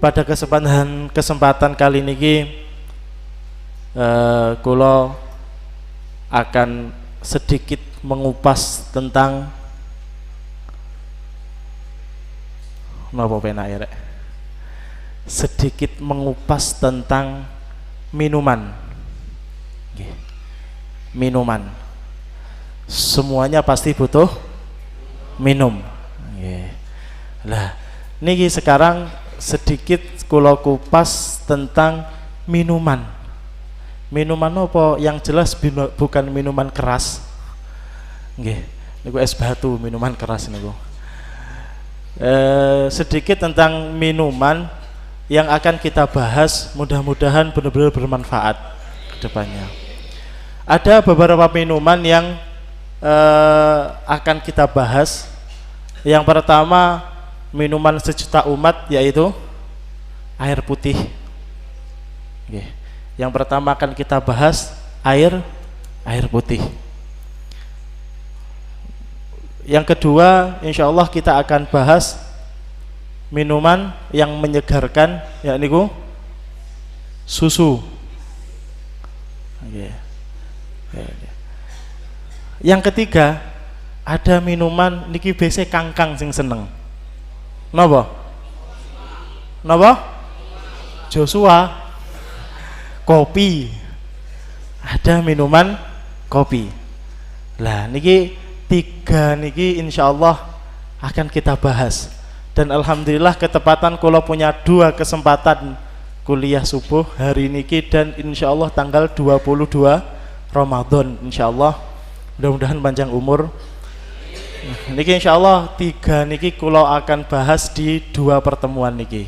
pada kesempatan kali ini kula akan sedikit mengupas tentang sedikit mengupas tentang minuman. Minuman. Semuanya pasti butuh minum. Lah, niki sekarang sedikit kula kupas tentang minuman. Minuman apa yang jelas bukan minuman keras. Nggih, niku es batu, minuman keras niku. Sedikit tentang minuman yang akan kita bahas, mudah-mudahan benar-benar bermanfaat ke depannya. Ada beberapa minuman yang akan kita bahas. Yang pertama, minuman sejuta umat, yaitu air putih. Yang pertama akan kita bahas air putih. Yang kedua, insya Allah kita akan bahas minuman yang menyegarkan, yakni susu. Yang ketiga, ada minuman niki biasa kangkang sing seneng. Napa? Joshua. Kopi. Ada minuman kopi. Lah niki tiga niki insyaallah akan kita bahas. Dan alhamdulillah ketepatan kula punya 2 kesempatan kuliah subuh hari niki dan insyaallah tanggal 22 Ramadan insyaallah. Mudah-mudahan panjang umur. Niki insyaallah 3 niki kula akan bahas di 2 pertemuan niki.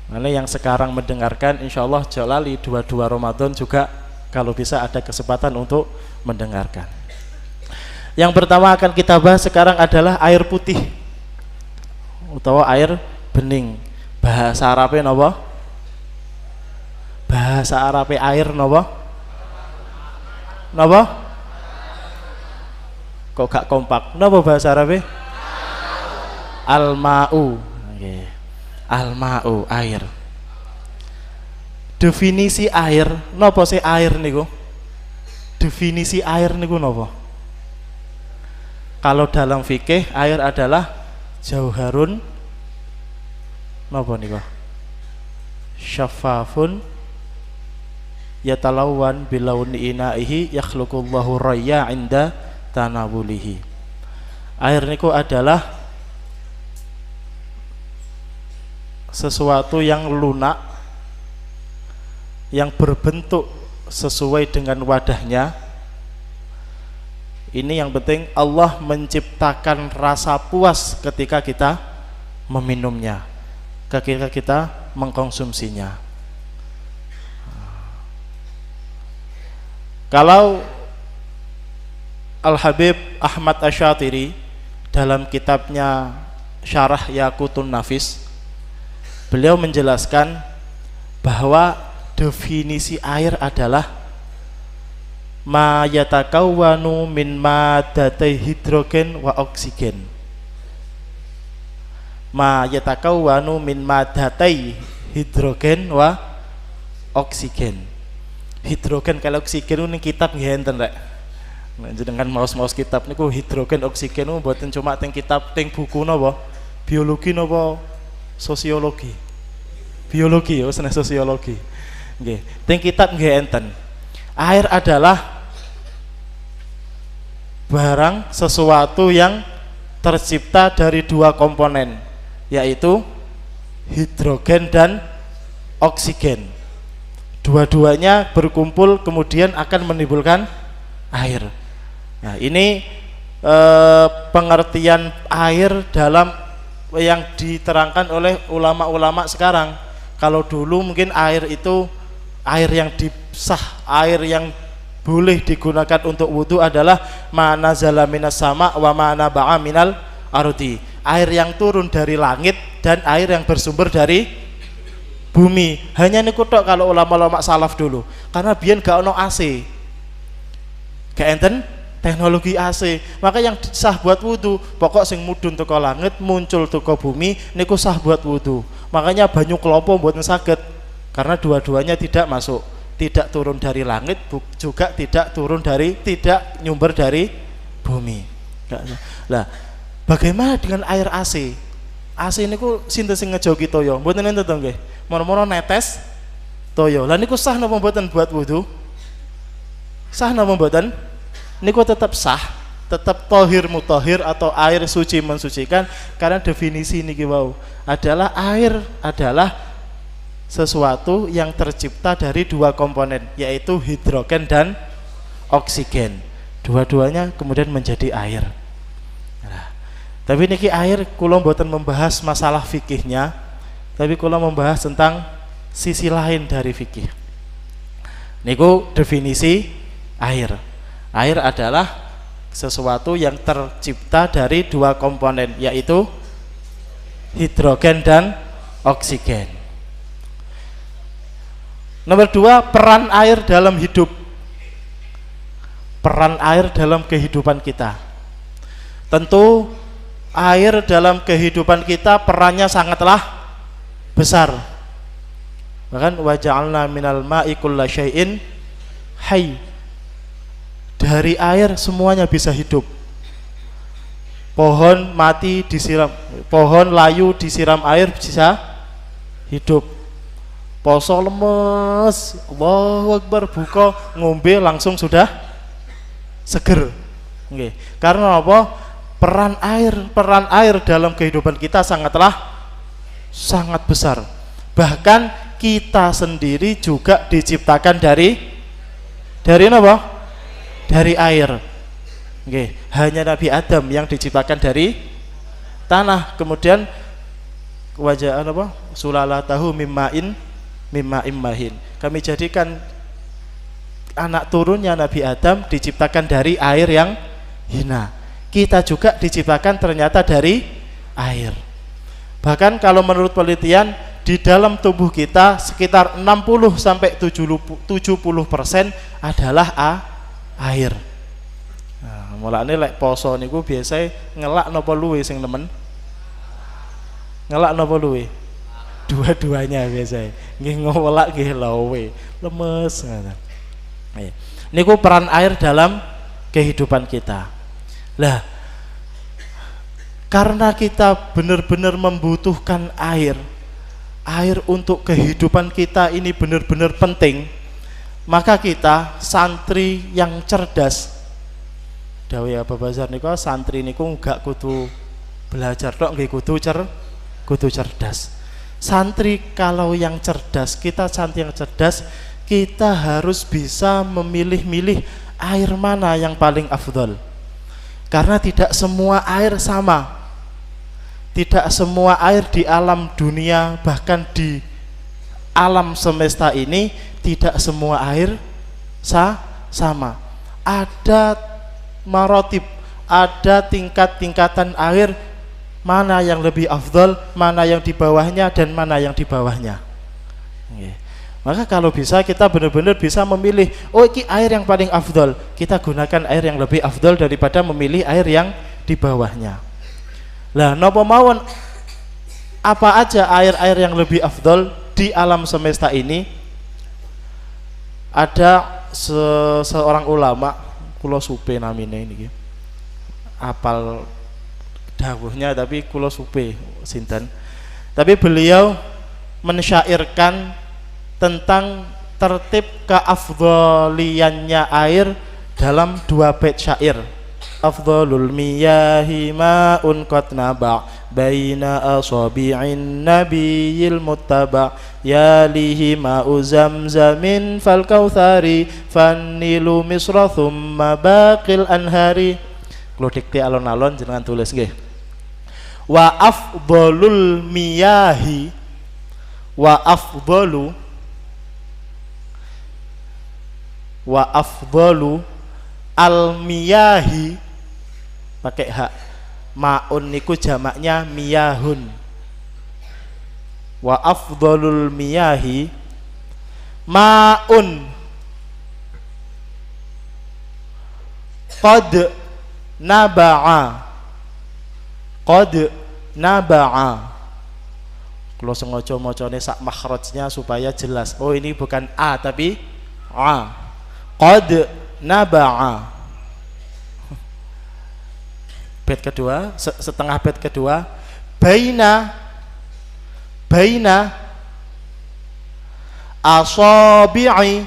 Mana yang sekarang mendengarkan insyaallah jalali 22 Ramadan juga kalau bisa ada kesempatan untuk mendengarkan. Yang pertama akan kita bahas sekarang adalah air putih atau air bening. Bahasa Arabnya napa? Bahasa Arabnya air napa? Napa? Kok gak kompak? Napa bahasa Arabnya? Al-ma'u. Nggih. Al-ma'u, air. Definisi air, napa sih air niku? Definisi air niku napa? Kalau dalam fikih air adalah jauharun napa niku? Syaffafun yatalawwan bilauni inaihi yakhluqullahu rayya 'inda tanawulihi. Air niku adalah sesuatu yang lunak, yang berbentuk sesuai dengan wadahnya. Ini yang penting, Allah menciptakan rasa puas ketika kita meminumnya, ketika kita mengkonsumsinya. Kalau Al-Habib Ahmad Asy-Syatiri dalam kitabnya Syarah Yaqutun Nafis, beliau menjelaskan bahwa definisi air adalah ma yatakawwanu min maddatai hidrogen wa oksigen. Ma yatakawwanu min maddatai hidrogen wa oksigen. Hidrogen kalau oksigen ini kitab nggih enten rek. Dengan maos-maos kitab niku hidrogen oksigen niku mboten cuma teng kitab teng buku napa? Biologi napa sosiologi? Biologi ya, seneng sosiologi. Nggih, teng kitab nggih enten. Air adalah barang sesuatu yang tercipta dari 2 komponen, yaitu hidrogen dan oksigen. Dua-duanya berkumpul kemudian akan menimbulkan air. Nah, ini pengertian air dalam yang diterangkan oleh ulama-ulama sekarang. Kalau dulu mungkin air itu air yang disah, air yang boleh digunakan untuk wudu adalah mana nazala minas sama wa mana ba'a minal ardi. Air yang turun dari langit dan air yang bersumber dari bumi. Hanya niku tok kalau ulama-ulama salaf dulu. Karena biyen gak ono AC. Gak enten teknologi AC. Maka yang sah buat wudu, pokok sing mudhun teko langit muncul teko bumi niku sah buat wudu. Makanya banyu klopo mboten saged karena dua-duanya tidak masuk, tidak turun dari langit, juga tidak tidak nyumber dari bumi. Lah, bagaimana dengan air AC? AC niku sinten sing ngejogi toyo? Mboten enten to nggih. Mono-mono netes toyo. Lah niku sah napa mboten buat wudu? Sah napa mboten? Niku tetap sah, tetap tohir mutohir atau air suci mensucikan, karena definisi niki wau adalah air adalah sesuatu yang tercipta dari dua komponen, yaitu hidrogen dan oksigen. Dua-duanya kemudian menjadi air. Nah, tapi niki air kula mboten membahas masalah fikihnya, tapi kula membahas tentang sisi lain dari fikih. Niku definisi air. Air adalah sesuatu yang tercipta dari dua komponen, yaitu hidrogen dan oksigen. Nomor 2, peran air dalam hidup. Peran air dalam kehidupan kita. Tentu air dalam kehidupan kita perannya sangatlah besar. Bahkan wa ja'alna minal ma'i kulla syai'in hayy. Dari air semuanya bisa hidup. Pohon mati disiram, pohon layu disiram air bisa hidup. Poso lemes, Allahu Akbar, buka ngombe langsung sudah seger. Nggih. Karena apa? Peran air dalam kehidupan kita sangat besar. Bahkan kita sendiri juga diciptakan dari apa? Dari air. Oke, hanya Nabi Adam yang diciptakan dari tanah. Kemudian wajah apa? Sulalatahu mimma'in mahin. Kami jadikan anak turunnya Nabi Adam diciptakan dari air yang hina. Kita juga diciptakan ternyata dari air. Bahkan kalau menurut penelitian di dalam tubuh kita sekitar 60 sampai 70% adalah air. Nah, mulane lek poso niku biasa ngelak napa luwe sing nemen? Ngelak napa luwe? Dua-duanya biasa. Nggih ngolak nggih luwe. Lemes ngoten. Niku peran air dalam kehidupan kita. Lah, karena kita benar-benar membutuhkan air untuk kehidupan kita ini benar-benar penting. Maka kita santri yang cerdas, dawuh Abu Bazar niku santri niku gak kudu belajar tok, nggih kudu cerdas. Santri kalau yang cerdas, kita santri yang cerdas, kita harus bisa memilih-milih air mana yang paling afdol. Karena tidak semua air sama. Tidak semua air di alam dunia, bahkan di alam semesta ini, tidak semua air sama. Ada marotib, ada tingkat-tingkatan air, mana yang lebih afdol, mana yang di bawahnya, dan mana yang di bawahnya. Maka kalau bisa kita benar-benar bisa memilih, oh ini air yang paling afdol, kita gunakan air yang lebih afdol daripada memilih air yang di bawahnya. Lah napa mawon apa aja air-air yang lebih afdol di alam semesta ini? Ada seorang ulama, kula supe namine niki. Apal dawuhnya tapi kula supe sinten. Tapi beliau mensyairkan tentang tertib keafdholiannya air dalam 2 bait syair. Afdhalul miyahi ma'un qad naba' baina asabi'in nabiyil muttaba' yalihi ma'u zamzamin fal kautsari fannilu misra thumma baqil anhari. Kulo dikte alon-alon jenengan tulis nggih. Wa afdhalul miyahi wa afdalu al miyahi pakai hak, maun niku jamaknya miyahun. Wa afdalul miyahi maun qad naba'a, qad naba'a. Kalau sengaja macane sak makhrajnya supaya jelas. Oh ini bukan a tapi a. Qad naba'a. Bait kedua, setengah bait kedua, baina asabi'i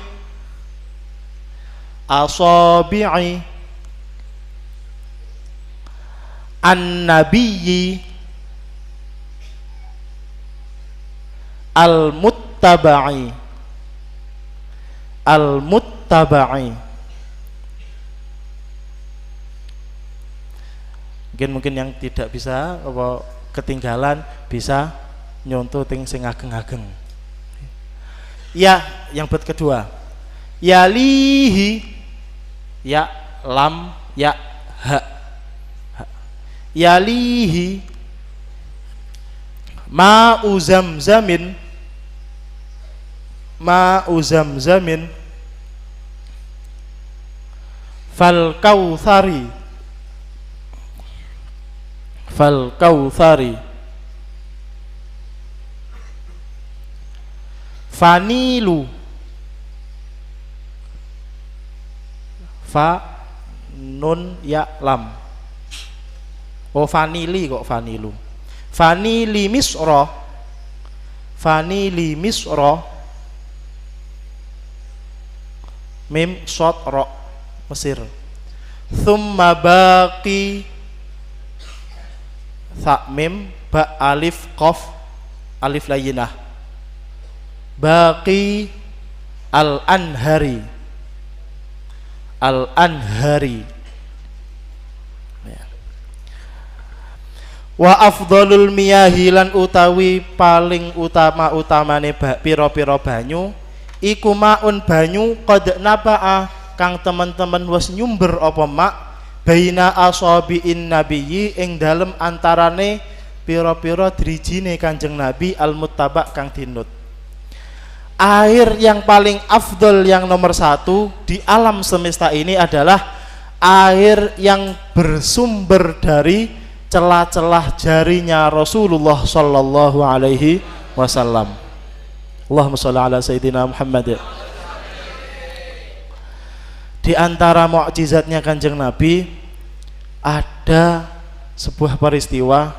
an-nabiyyi al-muttaba'i. Mungkin yang tidak bisa apa ketinggalan bisa nyontoh ting sing ageng-ageng. Ya, yang bait kedua. Yalihi, ya lam ya ha. Yalihi ma'u zamzamin fal kautsari fanilu fa nun ya lam. Oh fanili kok fanilu. Fanili misra mim shad ra Mesir. Thumma baqi tha mim ba alif qaf alif layyinah. Baqi al-anhari wa afdhalul miyahi lan utawi paling utamane pira-pira banyu iku maun banyu qad naba'a kang teman-teman wis nyumber apa mak baina asabiin nabiyyi ing dalem antarane pira-pira drijine Kanjeng Nabi al-muttaba kang dinut. Air yang paling afdol yang nomor satu di alam semesta ini adalah air yang bersumber dari celah-celah jarinya Rasulullah sallallahu alaihi wasallam. Allahumma shalli ala sayyidina Muhammad. Di antara mukjizatnya Kanjeng Nabi ada sebuah peristiwa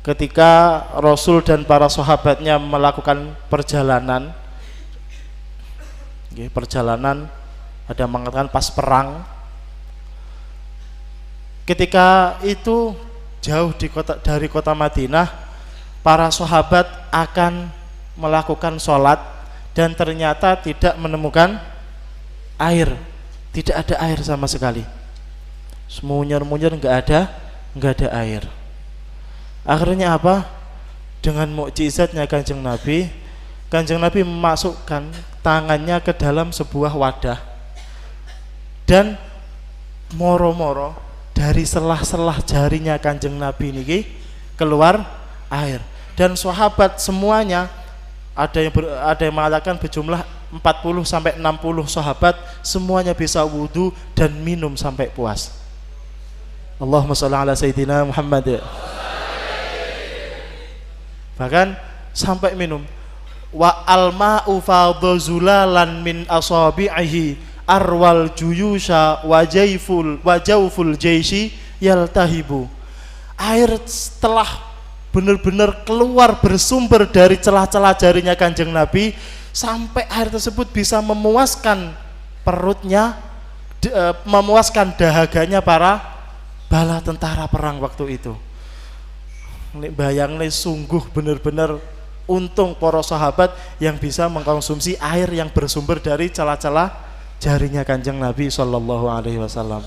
ketika Rasul dan para sahabatnya melakukan perjalanan ada mengatakan pas perang. Ketika itu jauh dari kota Madinah, para sahabat akan melakukan sholat dan ternyata tidak menemukan air, tidak ada air sama sekali. Semunyur-munyur nggak ada air. Akhirnya apa? Dengan mukjizatnya Kanjeng Nabi memasukkan tangannya ke dalam sebuah wadah dan moro-moro dari selah-selah jarinya Kanjeng Nabi niki keluar air. Dan sahabat semuanya ada yang mengatakan berjumlah 40 sampai 60 sahabat semuanya bisa wudu dan minum sampai puas. Allahumma shalli ala sayyidina Muhammad. Bahkan sampai minum. Wa alma'u fadhulalan min asabi'ihi arwal juyusha wajawful jaisi yaltahibu. Air setelah benar-benar keluar bersumber dari celah-celah jarinya Kanjeng Nabi sampai air tersebut bisa memuaskan perutnya, memuaskan dahaganya para bala tentara perang waktu itu. Bayang nih sungguh benar-benar untung para sahabat yang bisa mengkonsumsi air yang bersumber dari celah-celah jarinya Kanjeng Nabi sallallahu alaihi wasallam.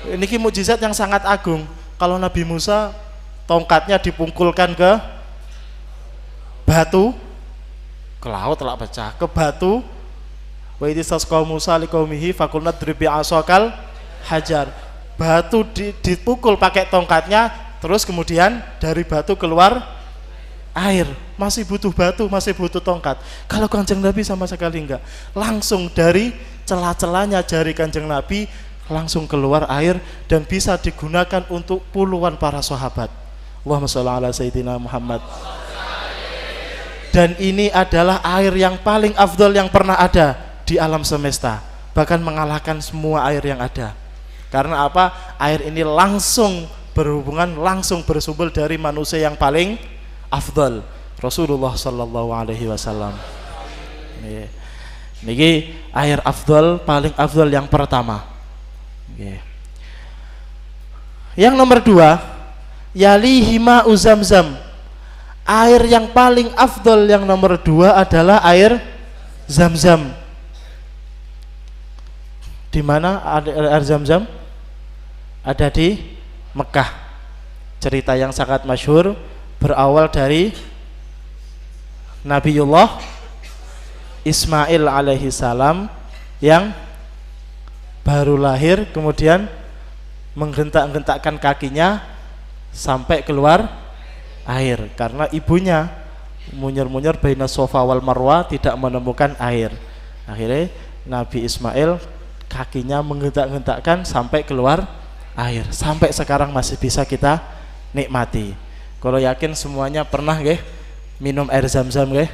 Ini mukjizat yang sangat agung. Kalau Nabi Musa tongkatnya dipungkulkan ke batu, ke laut telah pecah, ke batu. Wa idistasqa Musa liqaumihi faqulna drib bi'asakal hajar. Batu dipukul pakai tongkatnya, terus kemudian dari batu keluar air. Masih butuh batu, masih butuh tongkat. Kalau Kanjeng Nabi sama sekali enggak, langsung dari celah-celahnya jari Kanjeng Nabi langsung keluar air dan bisa digunakan untuk puluhan para sahabat. Allahumma sholli ala sayyidina Muhammad. Dan ini adalah air yang paling afdal yang pernah ada di alam semesta, bahkan mengalahkan semua air yang ada. Karena apa? Air ini langsung berhubungan, langsung bersumber dari manusia yang paling afdal, Rasulullah sallallahu alaihi wasallam. Niki air afdal, paling afdal yang pertama. Yang nomor 2, yalihi ma'u Zamzam. Air yang paling afdal yang nomor 2 adalah air Zamzam. Di mana ada air Zamzam? Ada di Mekah. Cerita yang sangat masyhur berawal dari Nabiullah Ismail alaihi salam yang baru lahir, kemudian menghentak-hentakkan kakinya sampai keluar air karena ibunya munyer-munyer baina Safa wal Marwah tidak menemukan air. Akhirnya Nabi Ismail kakinya menghentak-hentakkan sampai keluar air. Sampai sekarang masih bisa kita nikmati. Kalau yakin semuanya pernah nggih minum air Zam-Zam nggih?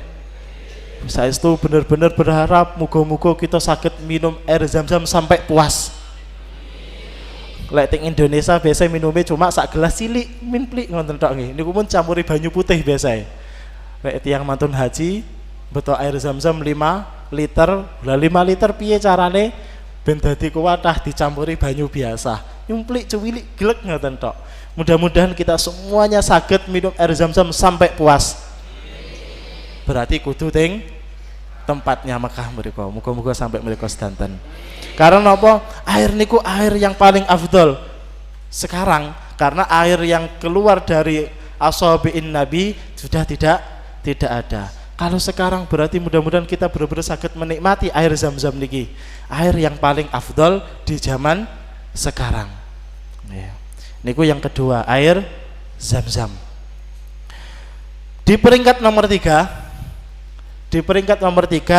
Saya itu benar-benar berharap muga-muga kita sakit minum air Zam-Zam sampai puas. Lek teng Indonesia biasa minumnya cuma sak gelas cilik minplik ngoten tok nggih. Niku pun campuri banyu putih biasa. Lek tiyang mantun haji beto air Zam-Zam 5 liter. Lah 5 liter piye carane ben dadi kuwatah dicampuri banyu biasa. Nyumplik cuwilik glek ngoten tok. Mudah-mudahan kita semuanya sakit minum air Zam-Zam sampai puas. Berarti kudu teng tempatnya Mekah mriku. Muga-muga sampai mriku sedanten. Karena apa? Air niku air yang paling afdol sekarang, karena air yang keluar dari ashabiin Nabi sudah tidak ada. Kalau sekarang berarti mudah-mudahan kita benar-benar sakit menikmati air Zam-Zam niki. Air yang paling afdol di zaman sekarang. Ya. Niku yang kedua, air Zam-Zam. Di peringkat nomor 3,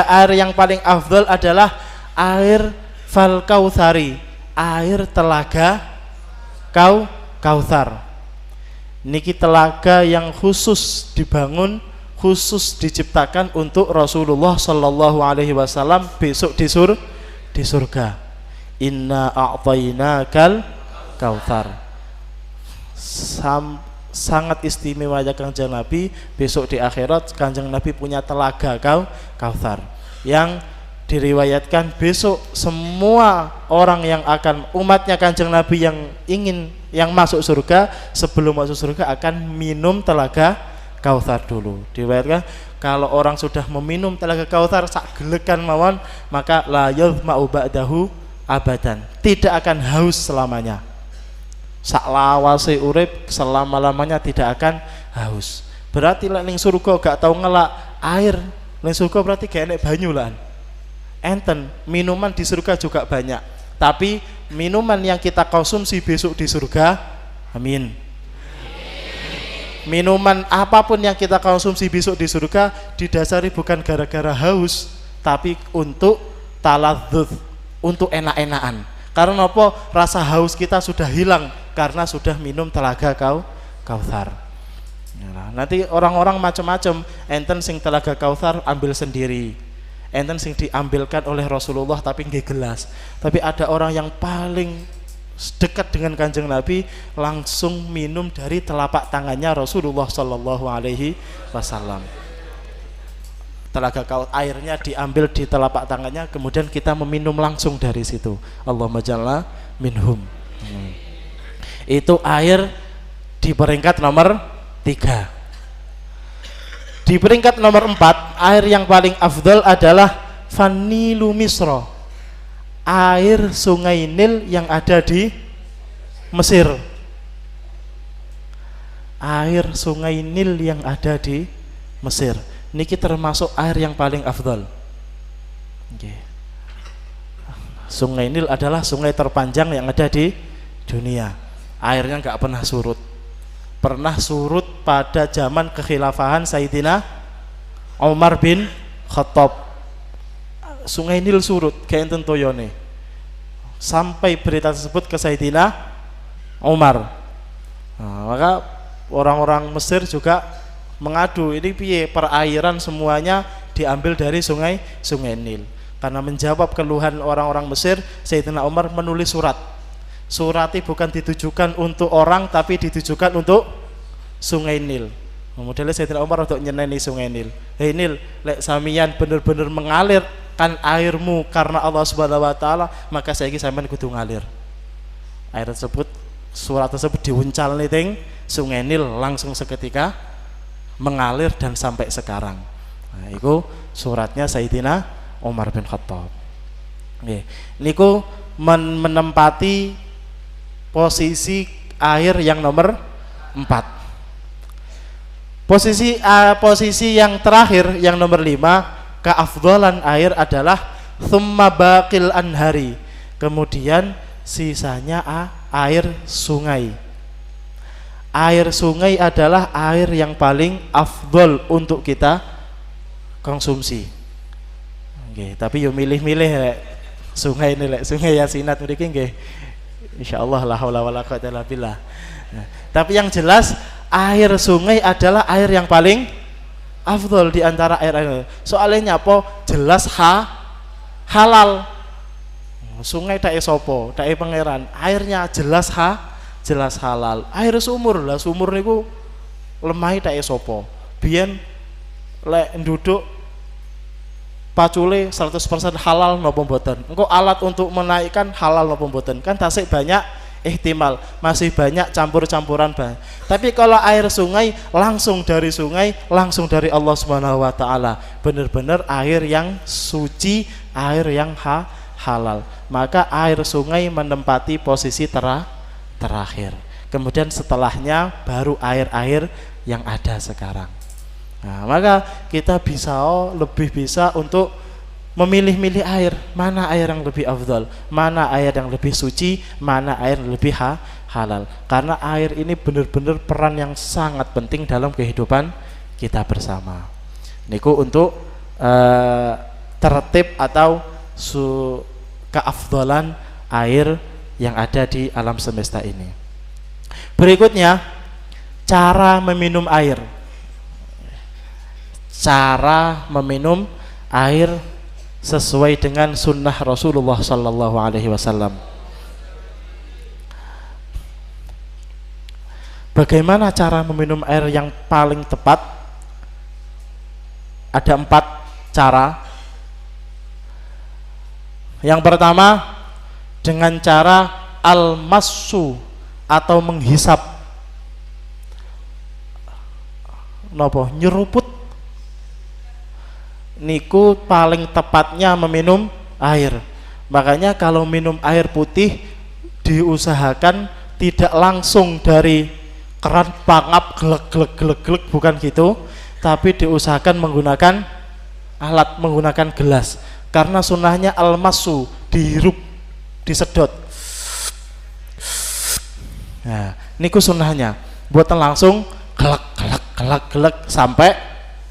air yang paling afdal adalah air Fal Kautsari, air telaga Kautsar. Niki telaga yang khusus dibangun, khusus diciptakan untuk Rasulullah sallallahu alaihi wasallam besok di surga. Inna a'tainakal Kautsar. Sangat istimewa ya Kanjeng Nabi, besok di akhirat Kanjeng Nabi punya telaga Kautsar yang diriwayatkan besok semua orang yang akan umatnya Kanjeng Nabi yang masuk surga, sebelum masuk surga akan minum telaga Kautsar dulu. Diriwayatkan kalau orang sudah meminum telaga Kautsar sak gelekan mawon, maka la yadhma'u ba'dahu abadan, tidak akan haus selamanya. Saklawase urip selama-lamanya tidak akan haus. Berarti lek ning surga gak tau ngelak air, ning surga berarti gak enek banyu lan. Enten, minuman di surga juga banyak. Tapi minuman yang kita konsumsi besok di surga, amin. Minuman apapun yang kita konsumsi besok di surga didasari bukan gara-gara haus, tapi untuk taladzuz, untuk enak-enakan. Karena apa? Rasa haus kita sudah hilang karena sudah minum telaga Kautsar. Nanti orang-orang macam-macam, enten sing telaga Kautsar ambil sendiri, enten sing diambilkan oleh Rasulullah tapi nggih gelas. Tapi ada orang yang paling dekat dengan Kanjeng Nabi langsung minum dari telapak tangannya Rasulullah sallallahu alaihi wasallam. Telaga airnya diambil di telapak tangannya, kemudian kita meminum langsung dari situ. Allahumma jalla minhum. Itu air di peringkat nomor 3. Di peringkat nomor 4, air yang paling afdal adalah Fanilu Misra, air sungai Nil yang ada di Mesir. Air sungai Nil yang ada di Mesir niki termasuk air yang paling afdal. Sungai Nil adalah sungai terpanjang yang ada di dunia. Airnya nggak pernah surut. Pernah surut pada zaman kekhilafahan Sayyidina Umar bin Khattab. Sungai Nil surut kayak enten toyone. Sampai berita tersebut ke Sayyidina Umar. Nah, maka orang-orang Mesir juga mengadu, ini piye perairan semuanya diambil dari sungai Nil. Karena menjawab keluhan orang-orang Mesir, Sayyidina Umar menulis surat. Suratnya bukan ditujukan untuk orang tapi ditujukan untuk Sungai Nil. Modelnya Sayyidina Umar untuk nyeneni Sungai Nil. Hei Nil, lek samian bener-bener mengalirkan airmu karena Allah Subhanahu wa taala, maka saiki sampean kudu ngalir. Air tersebut, surat tersebut diuncal nih ting Sungai Nil langsung seketika mengalir dan sampai sekarang. Nah, itu suratnya Sayyidina Umar bin Khattab. Nggih. Niku menempati posisi air yang nomor 4. Posisi yang terakhir yang nomor 5, keafdalan air adalah thumma baqil anhari. Kemudian sisanya air sungai. Air sungai adalah air yang paling afdol untuk kita konsumsi. Oke, tapi yo milih-milih sungai ini lek Sungai Yasinat mriki nggih. Insyaallah la haula wala quwata illa billah. Nah, tapi yang jelas air sungai adalah air yang paling afdol di antara air. Soalnya apa? Jelas halal. Sungai tak sopo, tak pangeran. Airnya jelas jelas halal. Air sumur lah, sumur niku lemah tak sopo. Biyen lek nduduk pacule 100% halal napa mboten. Engko alat untuk menaikkan halal napa mboten. Kan tasik banyak ihtimal, masih banyak campur-campuran bahan. Tapi kalau air sungai langsung dari sungai, langsung dari Allah Subhanahu wa taala. Benar-benar air yang suci, air yang halal. Maka air sungai menempati posisi terakhir. Kemudian setelahnya baru air-air yang ada sekarang. Nah, maka kita lebih bisa untuk memilih-milih air, mana air yang lebih afdal, mana air yang lebih suci, mana air yang lebih halal. Karena air ini benar-benar peran yang sangat penting dalam kehidupan kita bersama. Niku untuk tertib atau keafdalan air yang ada di alam semesta ini. Berikutnya, cara meminum air. Cara meminum air sesuai dengan sunnah Rasulullah Sallallahu Alaihi Wasallam. Bagaimana cara meminum air yang paling tepat? Ada 4 cara. Yang pertama dengan cara al-massu atau menghisap. Nopo nyeruput. Niku paling tepatnya meminum air. Makanya kalau minum air putih diusahakan tidak langsung dari keran pangap glek, bukan gitu, tapi diusahakan menggunakan alat, menggunakan gelas. Karena sunnahnya al-masu, dihirup, disedot. Nah, niku sunnahnya. Buatan langsung gelek sampai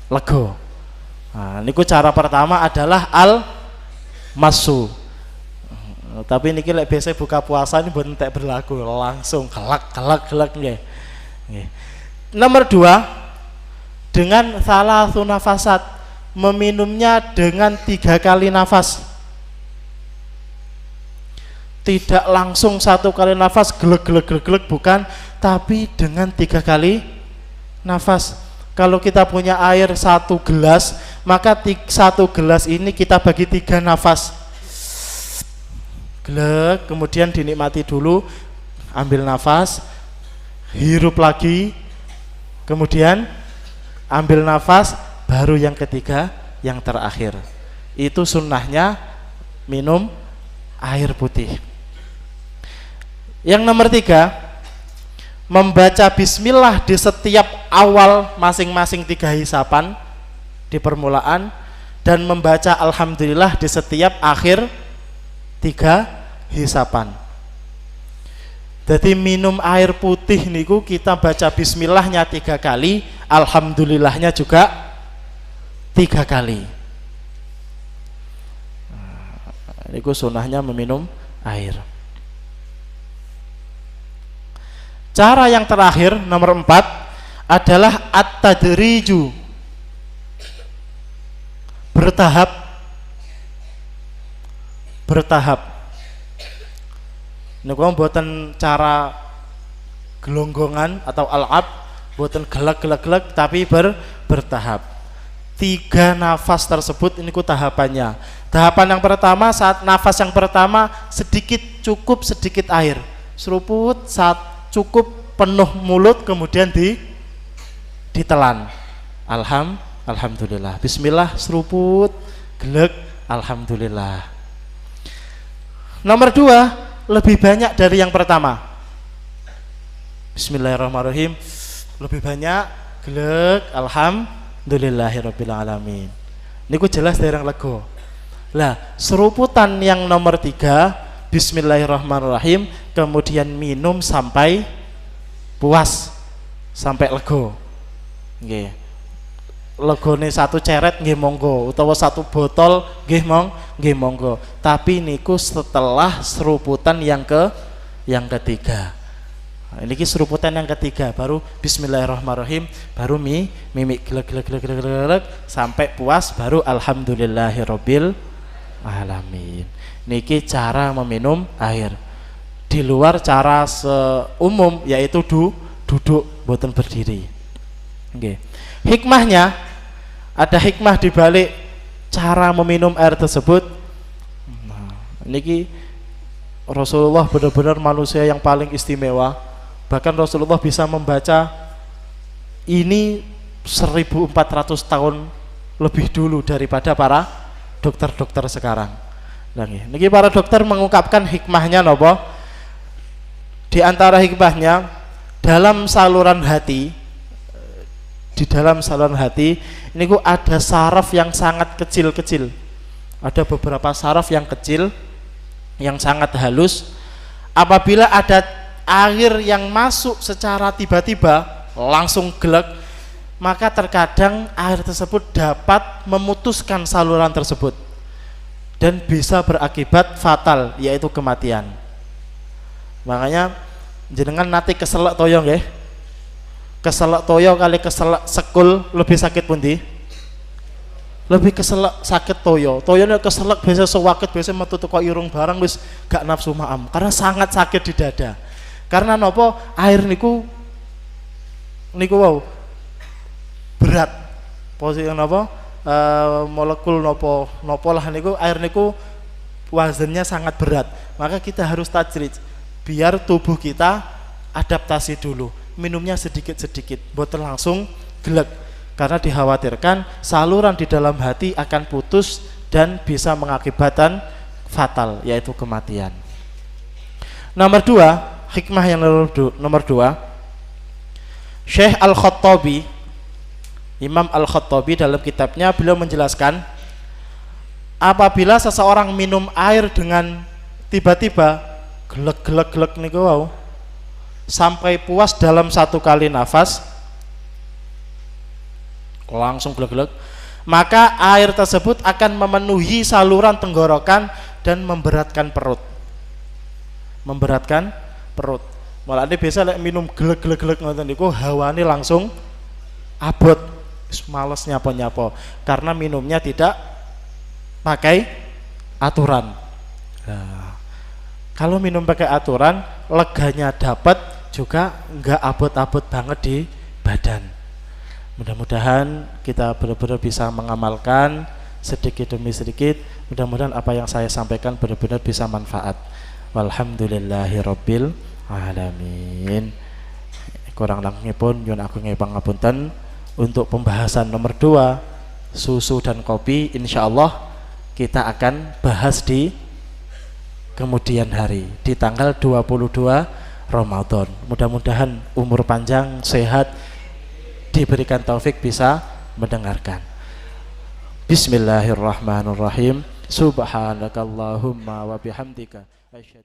lego. Nah, niku cara pertama adalah al-masu. Tapi niki lek biasa buka puasa ini buat entek berlaku, langsung gelak nggih. Nomor 2, dengan salasu nafasat, meminumnya dengan 3 kali nafas. Tidak langsung 1 kali nafas gelek bukan, tapi dengan 3 kali nafas. Kalau kita punya air 1 gelas, maka 1 gelas ini kita bagi 3 nafas. Glek, kemudian dinikmati dulu, ambil nafas, hirup lagi, kemudian ambil nafas, baru yang ketiga, yang terakhir. Itu sunnahnya minum air putih. Yang nomor 3, membaca bismillah di setiap awal masing-masing 3 hisapan di permulaan, dan membaca alhamdulillah di setiap akhir 3 hisapan. Jadi minum air putih niku kita baca bismillahnya 3 kali, alhamdulillahnya juga 3 kali. Niku sunahnya meminum air. Cara yang terakhir nomor 4 adalah at-tadriju, bertahap. Niku mboten cara gelonggongan atau al-ab, mboten gelek tapi bertahap. 3 nafas tersebut ini ku tahapannya. Tahapan yang pertama, saat nafas yang pertama cukup sedikit air, seruput, saat cukup penuh mulut, kemudian ditelan. Alhamdulillah. Bismillah, seruput, gelek, alhamdulillah. Nomor 2, lebih banyak dari yang pertama. Bismillahirrahmanirrahim, lebih banyak, gelek, alhamdulillahirabbil alamin. Niku jelas dereng lega. Lah, seruputan yang nomor 3, bismillahirrahmanirrahim, kemudian minum sampai puas, sampai lega. Nggih. Legone 1 ceret nggih monggo, utawa 1 botol nggih monggo. Tapi niku setelah seruputan yang ketiga. Nah, ini seruputan yang ketiga, baru bismillahirrahmanirrahim, baru mimik gelek sampai puas, baru alhamdulillahirabbil alamin. Niki cara meminum air. Di luar cara seumum, yaitu duduk, boten berdiri. Nggih. Hikmahnya, ada hikmah di balik cara meminum air tersebut. Nah, niki Rasulullah benar-benar manusia yang paling istimewa. Bahkan Rasulullah bisa membaca ini 1400 tahun lebih dulu daripada para dokter-dokter sekarang. Niki para dokter mengungkapkan hikmahnya napa? Di antara hikmahnya, dalam saluran hati, di dalam saluran hati ini ada saraf yang sangat kecil-kecil. Ada beberapa saraf yang kecil, yang sangat halus. Apabila ada air yang masuk secara tiba-tiba langsung gelek, maka terkadang air tersebut dapat memutuskan saluran tersebut dan bisa berakibat fatal, yaitu kematian. Makanya jenengan nanti keselak toyo nggih. Keselak toyo kali keselak sekul lebih sakit pundi? Lebih keselak sakit toyo. Toyone keselak biasa sewakit, biasa metu teko irung barang wis gak nafsu maam karena sangat sakit di dada. Karena nopo, air niku wow berat. Posisi nopo, molekul nopo lah niku, air niku wazannya sangat berat. Maka kita harus tajrid biar tubuh kita adaptasi dulu. Minumnya sedikit-sedikit, boten langsung gelek. Karena dikhawatirkan saluran di dalam hati akan putus dan bisa mengakibatkan fatal, yaitu kematian. Nomor 2, hikmah yang nomor 2, Syekh Al-Khattabi, Imam Al-Khattabi dalam kitabnya beliau menjelaskan, apabila seseorang minum air dengan tiba-tiba gelek niku wow, sampai puas dalam 1 kali nafas, langsung gelek, maka air tersebut akan memenuhi saluran tenggorokan dan memberatkan perut. Malah ini biasa minum gelek ngoten niku hawane langsung abot, males nyapa karena minumnya tidak pakai aturan. Nah, kalau minum pakai aturan, leganya dapat, juga enggak abot-abot banget di badan. Mudah-mudahan kita benar-benar bisa mengamalkan sedikit demi sedikit. Mudah-mudahan apa yang saya sampaikan benar-benar bisa manfaat. Walhamdulillahirabbil alamin. Kurang langipun nyuwun agung pangapunten. Untuk pembahasan nomor 2, susu dan kopi, insyaallah kita akan bahas di kemudian hari, di tanggal 22 Ramadan. Mudah-mudahan umur panjang, sehat, diberikan taufik bisa mendengarkan. Bismillahirrahmanirrahim. Subhanakallahumma wa bihamdika asyhadu